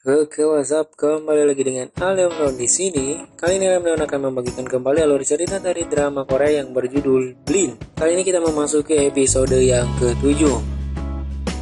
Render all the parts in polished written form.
Oke, WhatsApp, kembali lagi dengan Alemron di sini. Kali ini Alemron akan membagikan kembali alur cerita dari drama Korea yang berjudul Blink. Kali ini kita memasuki episode yang ke-7.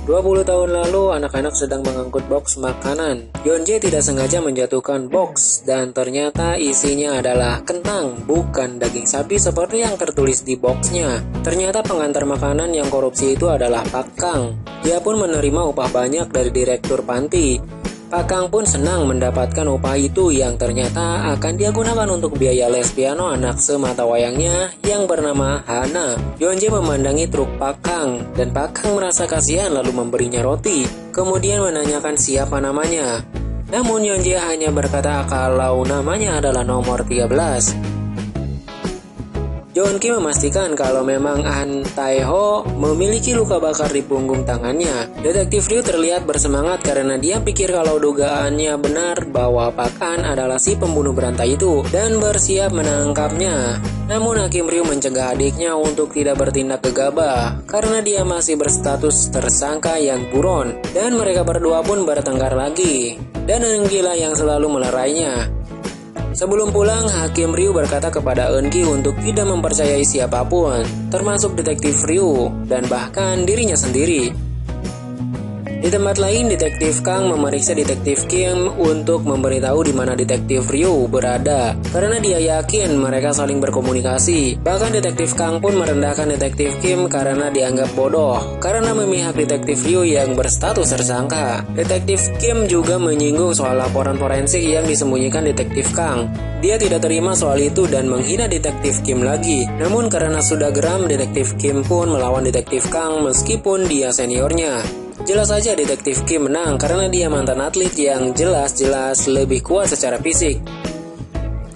20 tahun lalu, anak-anak sedang mengangkut box makanan. Yeonjae tidak sengaja menjatuhkan box dan ternyata isinya adalah kentang, bukan daging sapi seperti yang tertulis di boxnya. Ternyata pengantar makanan yang korupsi itu adalah Pak Kang. Dia pun menerima upah banyak dari direktur panti. Pak Kang pun senang mendapatkan upah itu yang ternyata akan dia gunakan untuk biaya les piano anak semata wayangnya yang bernama Hana. Yeonjae memandangi truk Pak Kang dan Pak Kang merasa kasihan lalu memberinya roti. Kemudian menanyakan siapa namanya. Namun Yeonjae hanya berkata kalau namanya adalah nomor 13. Jeon-ki memastikan kalau memang An Tae-ho memiliki luka bakar di punggung tangannya. Detektif Ryu terlihat bersemangat karena dia pikir kalau dugaannya benar bahwa Pak An adalah si pembunuh berantai itu dan bersiap menangkapnya. Namun Hakim Ryu mencegah adiknya untuk tidak bertindak gegabah karena dia masih berstatus tersangka yang buron dan mereka berdua pun bertengkar lagi. Dan Eun-gi yang selalu melerainya. Sebelum pulang, Hakim Ryu berkata kepada Eun-gi untuk tidak mempercayai siapapun, termasuk detektif Ryu dan bahkan dirinya sendiri. Di tempat lain, detektif Kang memeriksa detektif Kim untuk memberitahu di mana detektif Ryu berada, karena dia yakin mereka saling berkomunikasi. Bahkan detektif Kang pun merendahkan detektif Kim karena dianggap bodoh, karena memihak detektif Ryu yang berstatus tersangka. Detektif Kim juga menyinggung soal laporan forensik yang disembunyikan detektif Kang. Dia tidak terima soal itu dan menghina detektif Kim lagi. Namun karena sudah geram, detektif Kim pun melawan detektif Kang meskipun dia seniornya. Jelas saja detektif Kim menang karena dia mantan atlet yang jelas-jelas lebih kuat secara fisik.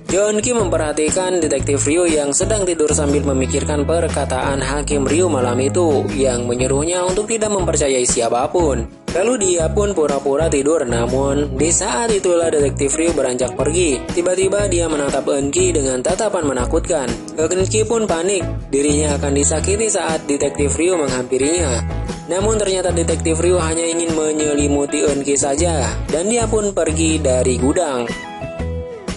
Jeon-ki memperhatikan detektif Ryu yang sedang tidur sambil memikirkan perkataan Hakim Ryu malam itu yang menyuruhnya untuk tidak mempercayai siapapun. Lalu dia pun pura-pura tidur, namun di saat itulah detektif Ryu beranjak pergi. Tiba-tiba dia menatap Eun-gi dengan tatapan menakutkan. Eun-gi pun panik, dirinya akan disakiti saat detektif Ryu menghampirinya. Namun ternyata detektif Ryu hanya ingin menyelimuti Eun-gi saja, dan dia pun pergi dari gudang.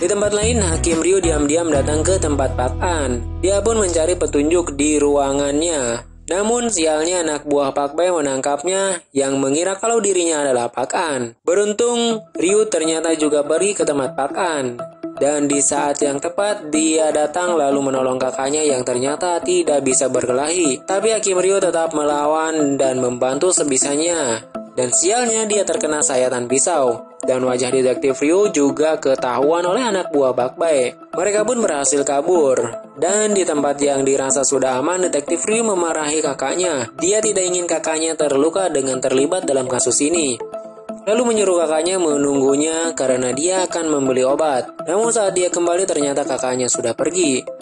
Di tempat lain, Hakim Ryu diam-diam datang ke tempat Pak An. Dia pun mencari petunjuk di ruangannya. Namun sialnya anak buah Pak Bae menangkapnya yang mengira kalau dirinya adalah Pak An. Beruntung, Ryu ternyata juga pergi ke tempat Pak An. Dan di saat yang tepat, dia datang lalu menolong kakaknya yang ternyata tidak bisa berkelahi. Tapi Hakim Ryu tetap melawan dan membantu sebisanya. Dan sialnya dia terkena sayatan pisau. Dan wajah detektif Ryu juga ketahuan oleh anak buah Pak Bae. Mereka pun berhasil kabur. Dan di tempat yang dirasa sudah aman, detektif Ryu memarahi kakaknya. Dia tidak ingin kakaknya terluka dengan terlibat dalam kasus ini. Lalu menyuruh kakaknya menunggunya karena dia akan membeli obat. Namun saat dia kembali ternyata kakaknya sudah pergi.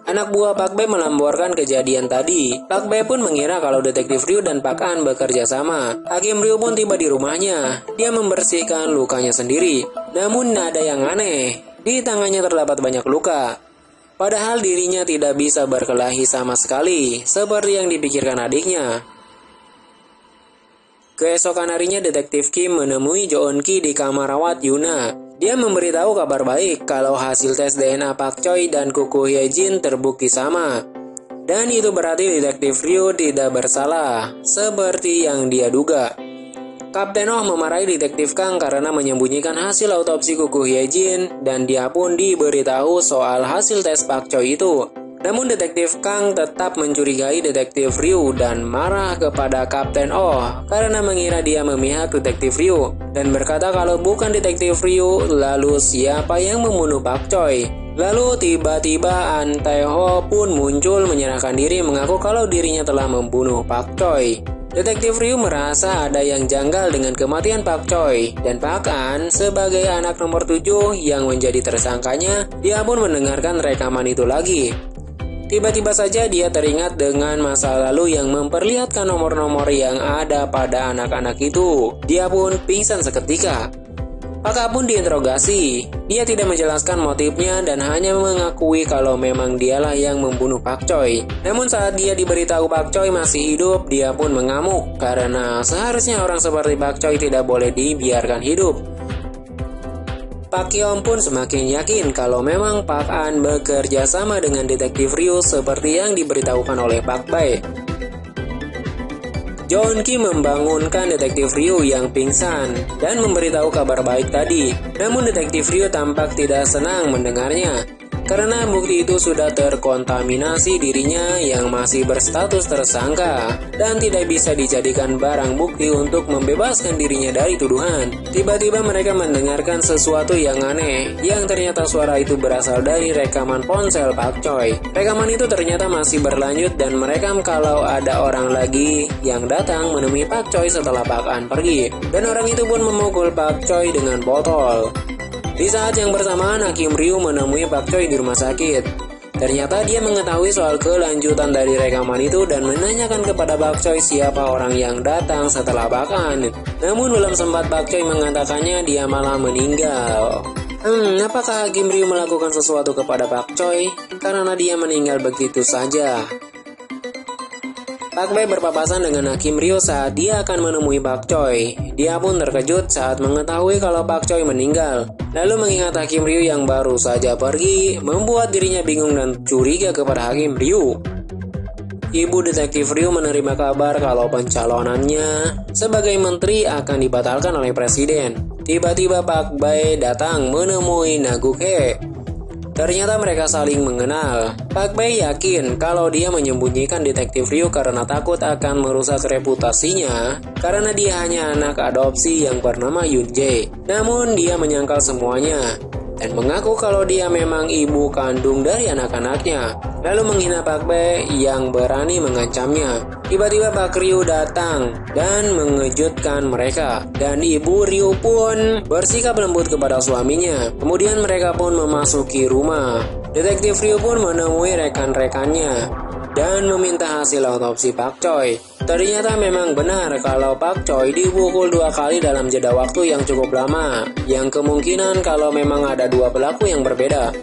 Anak buah Pak Bae melamborkan kejadian tadi. Pak Bae pun mengira kalau detektif Ryu dan Pak An bekerja sama. Hakim Ryu pun tiba di rumahnya. Dia membersihkan lukanya sendiri. Namun ada yang aneh. Di tangannya terdapat banyak luka. Padahal dirinya tidak bisa berkelahi sama sekali, seperti yang dipikirkan adiknya. Keesokan harinya detektif Kim menemui Jeon-ki di kamar rawat Yuna. Dia memberitahu kabar baik kalau hasil tes DNA Pak Choi dan Kuku Hyejin terbukti sama. Dan itu berarti detektif Ryu tidak bersalah, seperti yang dia duga. Kapten Oh memarahi detektif Kang karena menyembunyikan hasil autopsi Kuku Hyejin dan dia pun diberitahu soal hasil tes Pak Choi itu. Namun detektif Kang tetap mencurigai detektif Ryu dan marah kepada Kapten Oh karena mengira dia memihak detektif Ryu dan berkata kalau bukan detektif Ryu, lalu siapa yang membunuh Pak Choi? Lalu tiba-tiba An Tae-ho pun muncul menyerahkan diri mengaku kalau dirinya telah membunuh Pak Choi. Detektif Ryu merasa ada yang janggal dengan kematian Pak Choi dan Pak An sebagai anak nomor 7 yang menjadi tersangkanya, dia pun mendengarkan rekaman itu lagi. Tiba-tiba saja dia teringat dengan masa lalu yang memperlihatkan nomor-nomor yang ada pada anak-anak itu. Dia pun pingsan seketika. Pak pun diinterogasi. Dia tidak menjelaskan motifnya dan hanya mengakui kalau memang dialah yang membunuh Pak Choi. Namun saat dia diberitahu Pak Choi masih hidup, dia pun mengamuk karena seharusnya orang seperti Pak Choi tidak boleh dibiarkan hidup. Pak Hyom pun semakin yakin kalau memang Pak An bekerja sama dengan detektif Ryu seperti yang diberitahukan oleh Pak Bae. Jeon-ki membangunkan detektif Ryu yang pingsan dan memberitahu kabar baik tadi. Namun detektif Ryu tampak tidak senang mendengarnya, karena bukti itu sudah terkontaminasi dirinya yang masih berstatus tersangka dan tidak bisa dijadikan barang bukti untuk membebaskan dirinya dari tuduhan. Tiba-tiba mereka mendengarkan sesuatu yang aneh, yang ternyata suara itu berasal dari rekaman ponsel Pak Choi. Rekaman itu ternyata masih berlanjut dan merekam kalau ada orang lagi yang datang menemui Pak Choi setelah Pak An pergi. Dan orang itu pun memukul Pak Choi dengan botol. Di saat yang bersamaan, Hakim Ryu menemui Pak Choi di rumah sakit. Ternyata dia mengetahui soal kelanjutan dari rekaman itu dan menanyakan kepada Pak Choi siapa orang yang datang setelah Pak An. Namun belum sempat Pak Choi mengatakannya, dia malah meninggal. Apakah Hakim Ryu melakukan sesuatu kepada Pak Choi? Karena dia meninggal begitu saja. Pak Bae berpapasan dengan Hakim Ryu saat dia akan menemui Pak Choi. Dia pun terkejut saat mengetahui kalau Pak Choi meninggal. Lalu mengingat Hakim Ryu yang baru saja pergi, membuat dirinya bingung dan curiga kepada Hakim Ryu. Ibu detektif Ryu menerima kabar kalau pencalonannya sebagai menteri akan dibatalkan oleh presiden. Tiba-tiba Pak Bae datang menemui Naguke. Ternyata mereka saling mengenal. Pak Bae yakin kalau dia menyembunyikan detektif Ryu karena takut akan merusak reputasinya, karena dia hanya anak adopsi yang bernama Yoon Jae. Namun dia menyangkal semuanya dan mengaku kalau dia memang ibu kandung dari anak-anaknya, lalu menghina Pak Bae yang berani mengancamnya. Tiba-tiba Pak Ryu datang dan mengejutkan mereka, dan ibu Ryu pun bersikap lembut kepada suaminya. Kemudian mereka pun memasuki rumah. Detektif Ryu pun menemui rekan-rekannya dan meminta hasil autopsi Pak Choi. Ternyata memang benar kalau Pak Choi dipukul 2 kali dalam jeda waktu yang cukup lama, yang kemungkinan kalau memang ada 2 pelaku yang berbeda.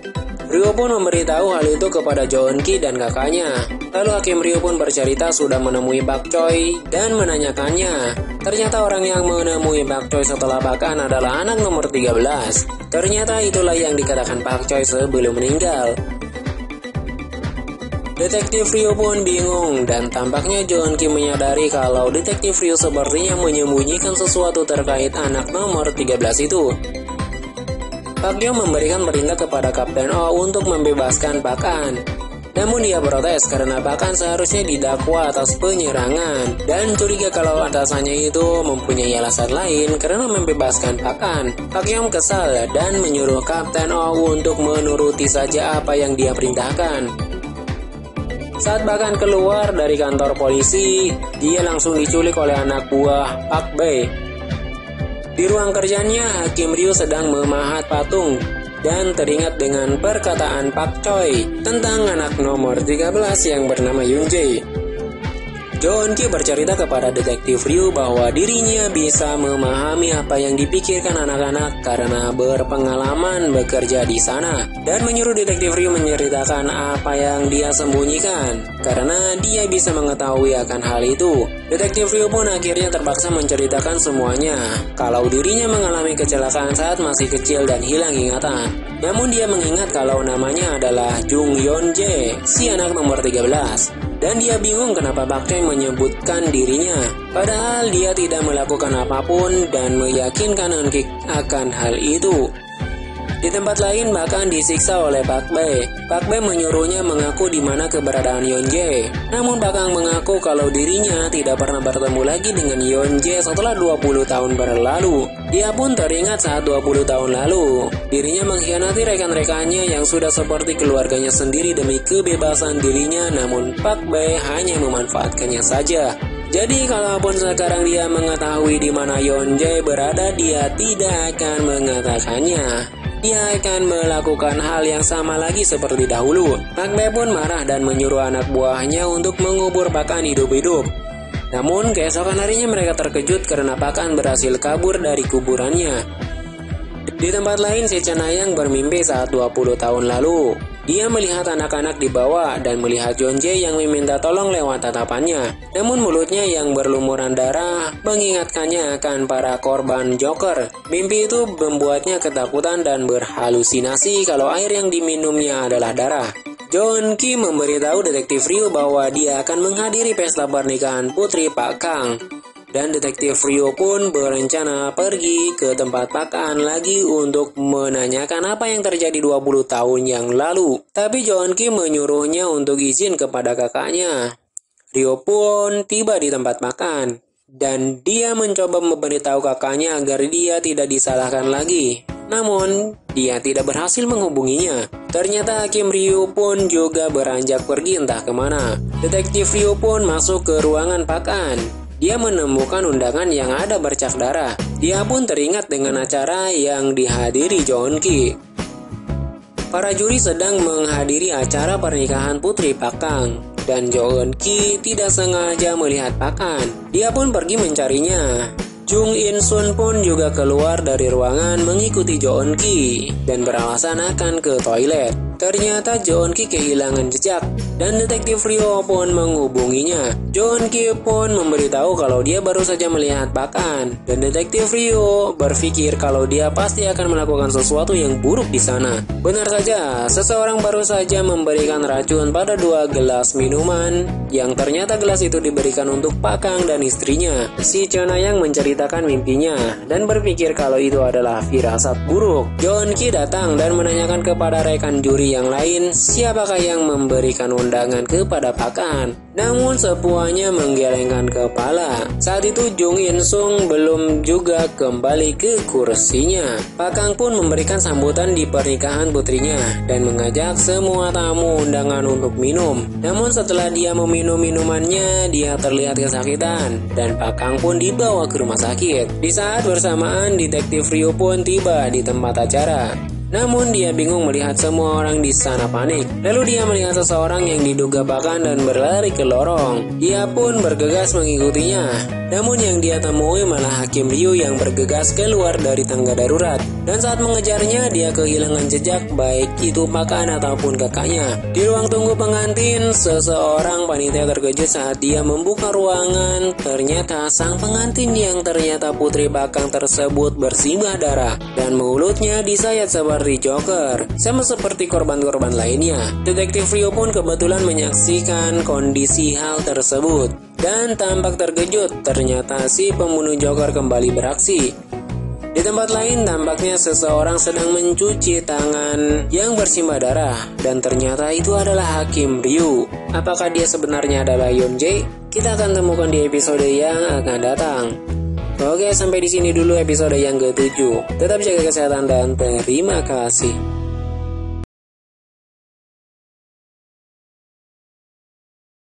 Ryu pun memberitahu hal itu kepada Jeon-ki dan kakaknya. Lalu Hakim Ryu pun bercerita sudah menemui Pak Choi dan menanyakannya. Ternyata orang yang menemui Pak Choi setelah Pak An adalah anak nomor 13. Ternyata itulah yang dikatakan Pak Choi sebelum meninggal. Detektif Ryu pun bingung dan tampaknya Jeon-ki menyadari kalau detektif Ryu sepertinya menyembunyikan sesuatu terkait anak nomor 13 itu. Pak Hyom memberikan perintah kepada Kapten Oh untuk membebaskan Pak An. Namun dia protes karena Pak An seharusnya didakwa atas penyerangan dan curiga kalau atasannya itu mempunyai alasan lain karena membebaskan Pak An. Pak Hyom kesal dan menyuruh Kapten Oh untuk menuruti saja apa yang dia perintahkan. Saat Pak An keluar dari kantor polisi, dia langsung diculik oleh anak buah Pak Bae. Di ruang kerjanya, Hakim Ryu sedang memahat patung dan teringat dengan perkataan Pak Choi tentang anak nomor 13 yang bernama Yoon Jae. Jeon-ki bercerita kepada detektif Ryu bahwa dirinya bisa memahami apa yang dipikirkan anak-anak karena berpengalaman bekerja di sana, dan menyuruh detektif Ryu menceritakan apa yang dia sembunyikan karena dia bisa mengetahui akan hal itu. Detektif Ryu pun akhirnya terpaksa menceritakan semuanya kalau dirinya mengalami kecelakaan saat masih kecil dan hilang ingatan. Namun dia mengingat kalau namanya adalah Jung Yeon Jae, si anak nomor 13. Dan dia bingung kenapa Pak Choi menyebutkan dirinya, padahal dia tidak melakukan apapun dan meyakinkan Eun-ki akan hal itu. Di tempat lain bahkan disiksa oleh Pak Bae. Pak Bae menyuruhnya mengaku di mana keberadaan Yoon Jae. Namun Pak Ang mengaku kalau dirinya tidak pernah bertemu lagi dengan Yoon Jae setelah 20 tahun berlalu. Dia pun teringat saat 20 tahun lalu, dirinya mengkhianati rekan-rekannya yang sudah seperti keluarganya sendiri demi kebebasan dirinya, namun Pak Bae hanya memanfaatkannya saja. Jadi kalaupun sekarang dia mengetahui di mana Yoon Jae berada, dia tidak akan mengatakannya. Dia akan melakukan hal yang sama lagi seperti dahulu. Pak Bae pun marah dan menyuruh anak buahnya untuk mengubur Pak An hidup-hidup. Namun keesokan harinya mereka terkejut karena Pak An berhasil kabur dari kuburannya. Di tempat lain, si Chen Ayang bermimpi saat 20 tahun lalu. Dia melihat anak-anak di bawah dan melihat John Jay yang meminta tolong lewat tatapannya. Namun mulutnya yang berlumuran darah mengingatkannya akan para korban Joker. Mimpi itu membuatnya ketakutan dan berhalusinasi kalau air yang diminumnya adalah darah. John Kee memberitahu Detektif Ryu bahwa dia akan menghadiri pesta pernikahan putri Pak Kang. Dan Detektif Ryu pun berencana pergi ke tempat Pak Kang lagi untuk menanyakan apa yang terjadi 20 tahun yang lalu. Tapi John Kee menyuruhnya untuk izin kepada kakaknya. Ryu pun tiba di tempat Pak Kang. Dan dia mencoba memberitahu kakaknya agar dia tidak disalahkan lagi. Namun, dia tidak berhasil menghubunginya. Ternyata Hakim Ryu pun juga beranjak pergi entah kemana. Detektif Ryu pun masuk ke ruangan Pak Kang. Dia menemukan undangan yang ada bercak darah. Dia pun teringat dengan acara yang dihadiri John Kee. Para juri sedang menghadiri acara pernikahan putri Pak Kang. Dan John Kee tidak sengaja melihat Pak Kang. Dia pun pergi mencarinya. Jung In Sun pun juga keluar dari ruangan mengikuti John Kee dan beralasan akan ke toilet. Ternyata John Kee kehilangan jejak dan Detektif Ryu pun menghubunginya. John Kee pun memberitahu kalau dia baru saja melihat Pak Kang dan Detektif Ryu berpikir kalau dia pasti akan melakukan sesuatu yang buruk di sana. Benar saja, seseorang baru saja memberikan racun pada 2 gelas minuman yang ternyata gelas itu diberikan untuk Pak Kang dan istrinya. Si Chonayang menceritakan mimpinya dan berpikir kalau itu adalah firasat buruk. John Kee datang dan menanyakan kepada rekan juri yang lain siapakah yang memberikan undangan kepada Pak Kang. Namun semuanya menggelengkan kepala. Saat itu Jung In Sung belum juga kembali ke kursinya. Pak Kang pun memberikan sambutan di pernikahan putrinya dan mengajak semua tamu undangan untuk minum. Namun setelah dia meminum minumannya, dia terlihat kesakitan dan Pak Kang pun dibawa ke rumah sakit. Di saat bersamaan, Detektif Ryu pun tiba di tempat acara. Namun dia bingung melihat semua orang di sana panik. Lalu dia melihat seseorang yang diduga Pak Kang dan berlari ke lorong. Dia pun bergegas mengikutinya. Namun yang dia temui malah Hakim Ryu yang bergegas keluar dari tangga darurat. Dan saat mengejarnya, dia kehilangan jejak baik itu Pak Kang ataupun kakaknya. Di ruang tunggu pengantin, seseorang panitia terkejut saat dia membuka ruangan. Ternyata sang pengantin yang ternyata putri Pak Kang tersebut bersimbah darah dan mulutnya disayat seperti Joker, sama seperti korban-korban lainnya. Detektif Ryu pun kebetulan menyaksikan kondisi hal tersebut dan tampak terkejut. Ternyata si pembunuh Joker kembali beraksi. Di tempat lain tampaknya seseorang sedang mencuci tangan yang bersimbah darah dan ternyata itu adalah Hakim Ryu. Apakah dia sebenarnya adalah Yeon Jae? Kita akan temukan di episode yang akan datang. Oke, sampai di sini dulu episode yang ke-7. Tetap jaga kesehatan dan terima kasih.